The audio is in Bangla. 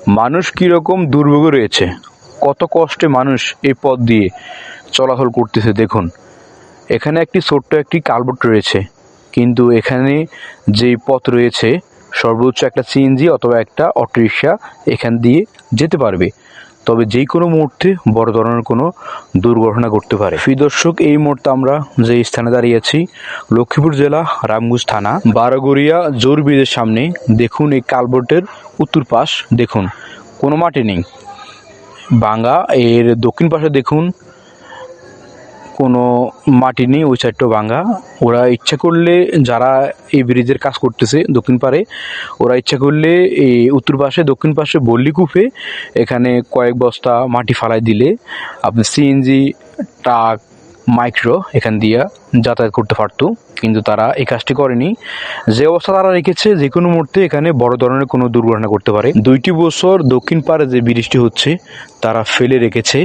মানুষ কীরকম দুর্ভোগে রয়েছে, কত কষ্টে মানুষ এই পথ দিয়ে চলাচল করতেছে দেখুন। এখানে একটি ছোট্ট একটি কালভার্ট রয়েছে, কিন্তু এখানে যেই পথ রয়েছে সর্বোচ্চ একটা সিএনজি অথবা একটা অটোরিকশা এখান দিয়ে যেতে পারবে। তবে যে কোনো মুহূর্তে বড় ধরনের কোনো দুর্ঘটনা ঘটতে পারে। প্রিয় দর্শক, এই মুহূর্তে আমরা যে স্থানে দাঁড়িয়ে আছি লক্ষ্মীপুর জেলা রামগঞ্জ থানা বারোগড়িয়া জোর ব্রিজের সামনে। দেখুন এই কালভার্টের উত্তর পাশ দেখুন, কোনো মাটি নেই, ভাঙা। এর দক্ষিণ পাশে দেখুন কোনো মাটি নেই, ওই সাইডটাও ভাঙা। ওরা ইচ্ছা করলে, যারা এই ব্রিজের কাজ করতেছে দক্ষিণ পারে, ওরা ইচ্ছা করলে এই উত্তর পাশে দক্ষিণ পাশে বল্লি কূপে এখানে কয়েক বস্তা মাটি ফালাই দিলে আপনি সিএনজি, ট্রাক, মাইক্রো এখান দিয়ে যাতায়াত করতে পারতো, কিন্তু তারা এই কাজটি করেনি। যে অবস্থা তারা রেখেছে, যে কোনো মুহূর্তে এখানে বড় ধরনের কোনো দুর্ঘটনা করতে পারে। 2টি বছর দক্ষিণ পাড়ে যে ব্রিজটি হচ্ছে তারা ফেলে রেখেছে।